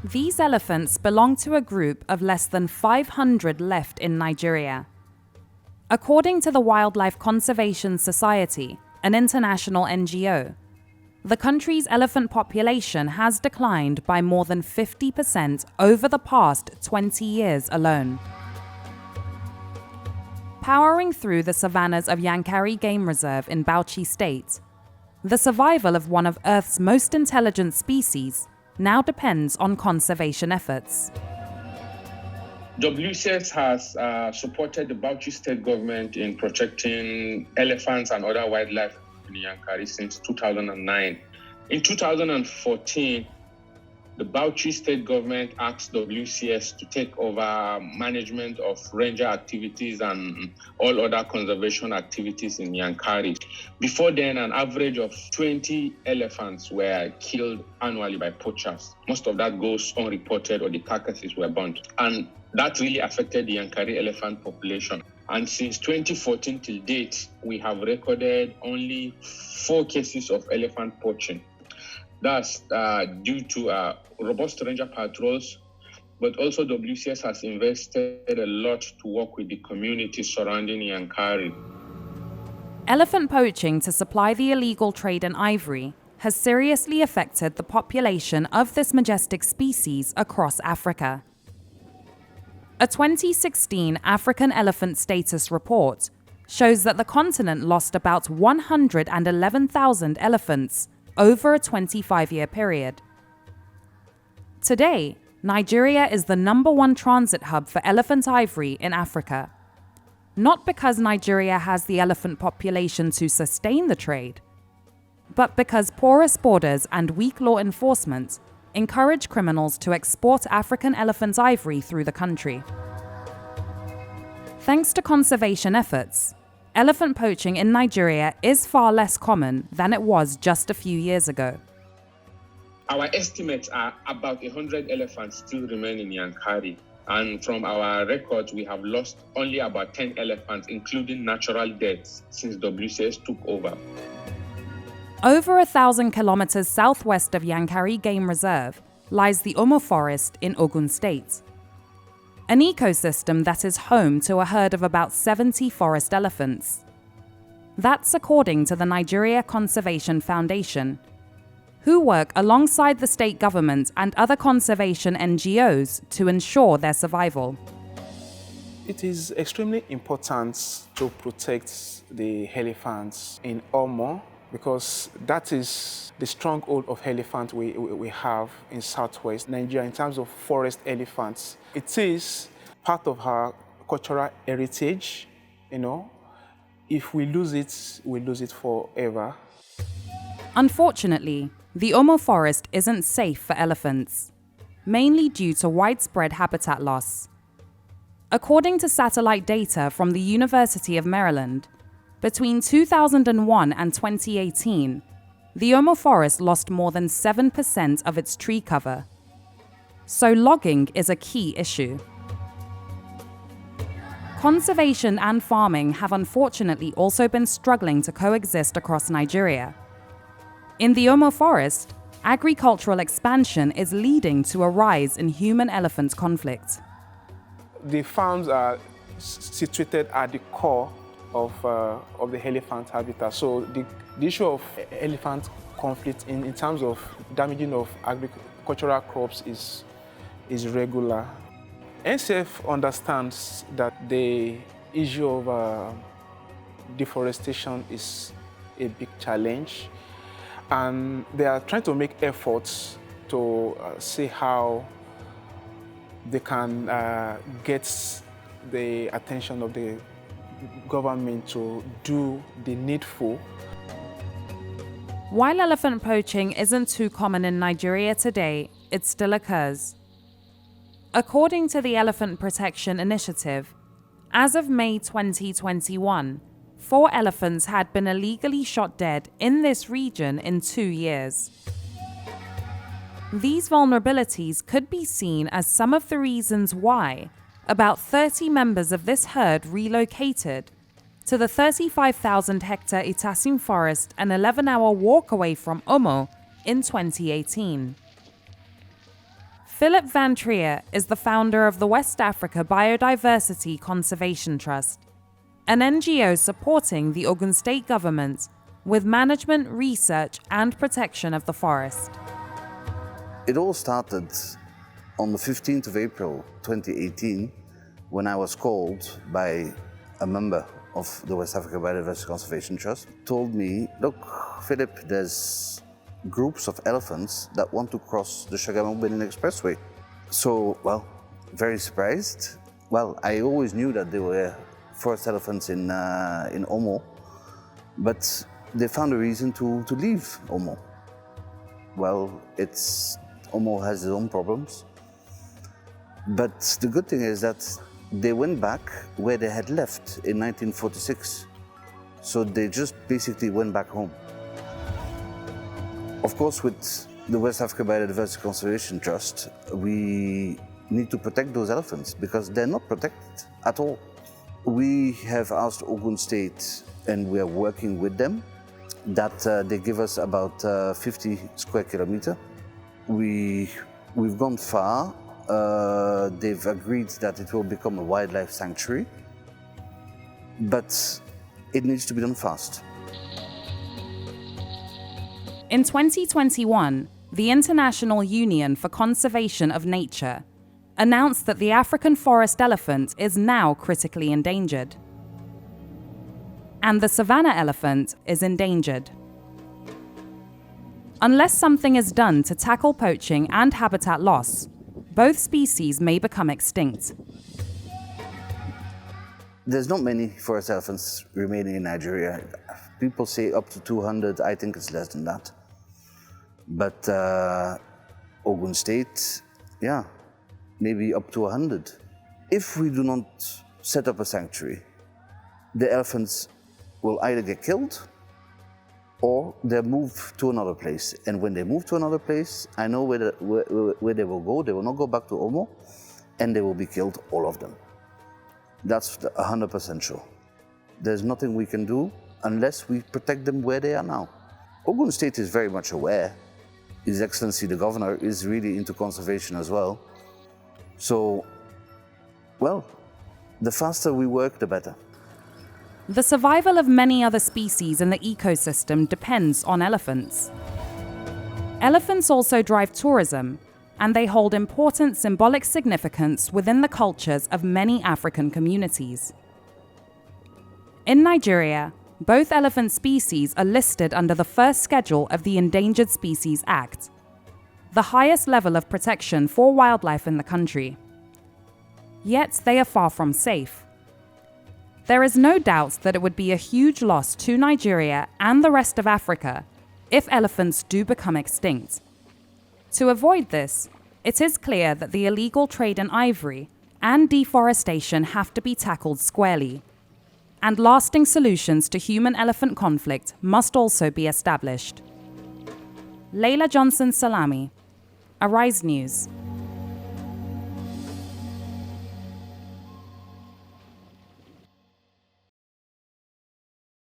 These elephants belong to a group of less than 500 left in Nigeria. According to the Wildlife Conservation Society, an international NGO, the country's elephant population has declined by more than 50% over the past 20 years alone. Powering through the savannas of Yankari Game Reserve in Bauchi State, the survival of one of Earth's most intelligent species now depends on conservation efforts. WCS has supported the Bauchi state government in protecting elephants and other wildlife in Yankari since 2009. In 2014, the Bauchi state government asked WCS to take over management of ranger activities and all other conservation activities in Yankari. Before then, an average of 20 elephants were killed annually by poachers. Most of that goes unreported or the carcasses were burnt. And that really affected the Yankari elephant population. And since 2014 till date, we have recorded only 4 cases of elephant poaching. That's due to robust ranger patrols, but also WCS has invested a lot to work with the community surrounding Yankari. Elephant poaching to supply the illegal trade in ivory has seriously affected the population of this majestic species across Africa. A 2016 African Elephant Status Report shows that the continent lost about 111,000 elephants over a 25-year period. Today, Nigeria is the #1 transit hub for elephant ivory in Africa. Not because Nigeria has the elephant population to sustain the trade, but because porous borders and weak law enforcement encourage criminals to export African elephant ivory through the country. Thanks to conservation efforts, elephant poaching in Nigeria is far less common than it was just a few years ago. Our estimates are about 100 elephants still remain in Yankari. And from our records, we have lost only about 10 elephants, including natural deaths, since WCS took over. Over 1,000 kilometers southwest of Yankari Game Reserve lies the Omo Forest in Ogun State, an ecosystem that is home to a herd of about 70 forest elephants. That's according to the Nigeria Conservation Foundation, who work alongside the state government and other conservation NGOs to ensure their survival. It is extremely important to protect the elephants in Omo because that is the stronghold of elephant we have in southwest Nigeria in terms of forest elephants. It is part of our cultural heritage, If we lose it forever. Unfortunately, the Omo forest isn't safe for elephants, mainly due to widespread habitat loss. According to satellite data from the University of Maryland, between 2001 and 2018, the Omo forest lost more than 7% of its tree cover. So logging is a key issue. Conservation and farming have unfortunately also been struggling to coexist across Nigeria. In the Omo forest, agricultural expansion is leading to a rise in human-elephant conflict. The farms are situated at the core of the elephant habitat. So the issue of elephant conflict in terms of damaging of agricultural crops is regular. NCF understands that the issue of deforestation is a big challenge, and they are trying to make efforts to see how they can get the attention of the government to do the needful. While elephant poaching isn't too common in Nigeria today, it still occurs. According to the Elephant Protection Initiative, as of May 2021, 4 elephants had been illegally shot dead in this region in 2 years. These vulnerabilities could be seen as some of the reasons why about 30 members of this herd relocated to the 35,000-hectare Itasim forest, an 11-hour walk away from Omo, in 2018. Philip Van Trier is the founder of the West Africa Biodiversity Conservation Trust, an NGO supporting the Ogun State government with management, research, and protection of the forest. It all started on the 15th of April 2018 when I was called by a member of the West Africa Biodiversity Conservation Trust. Told me, look, Philip, there's groups of elephants that want to cross the Shagamu-Benin Expressway. So, well, very surprised. Well, I always knew that there were forest elephants in Omo, but they found a reason to leave Omo. Well, Omo has its own problems. But the good thing is that they went back where they had left in 1946. So they just basically went back home. Of course, with the West Africa Biodiversity Conservation Trust, we need to protect those elephants because they're not protected at all. We have asked Ogun State, and we are working with them, that they give us about 50 square kilometers. We've gone far. They've agreed that it will become a wildlife sanctuary, but it needs to be done fast. In 2021, the International Union for Conservation of Nature announced that the African forest elephant is now critically endangered, and the savanna elephant is endangered. Unless something is done to tackle poaching and habitat loss, both species may become extinct. There's not many forest elephants remaining in Nigeria. People say up to 200, I think it's less than that. But Ogun State, yeah, maybe up to 100. If we do not set up a sanctuary, the elephants will either get killed or they'll move to another place. And when they move to another place, I know where they will go. They will not go back to Omo, and they will be killed, all of them. That's 100% sure. There's nothing we can do unless we protect them where they are now. Ogun State is very much aware. His Excellency the Governor is really into conservation as well. So, well, the faster we work, the better. The survival of many other species in the ecosystem depends on elephants. Elephants also drive tourism, and they hold important symbolic significance within the cultures of many African communities. In Nigeria, both elephant species are listed under the first schedule of the Endangered Species Act, the highest level of protection for wildlife in the country. Yet they are far from safe. There is no doubt that it would be a huge loss to Nigeria and the rest of Africa if elephants do become extinct. To avoid this, it is clear that the illegal trade in ivory and deforestation have to be tackled squarely, and lasting solutions to human-elephant conflict must also be established. Layla Johnson-Salami, Arise News.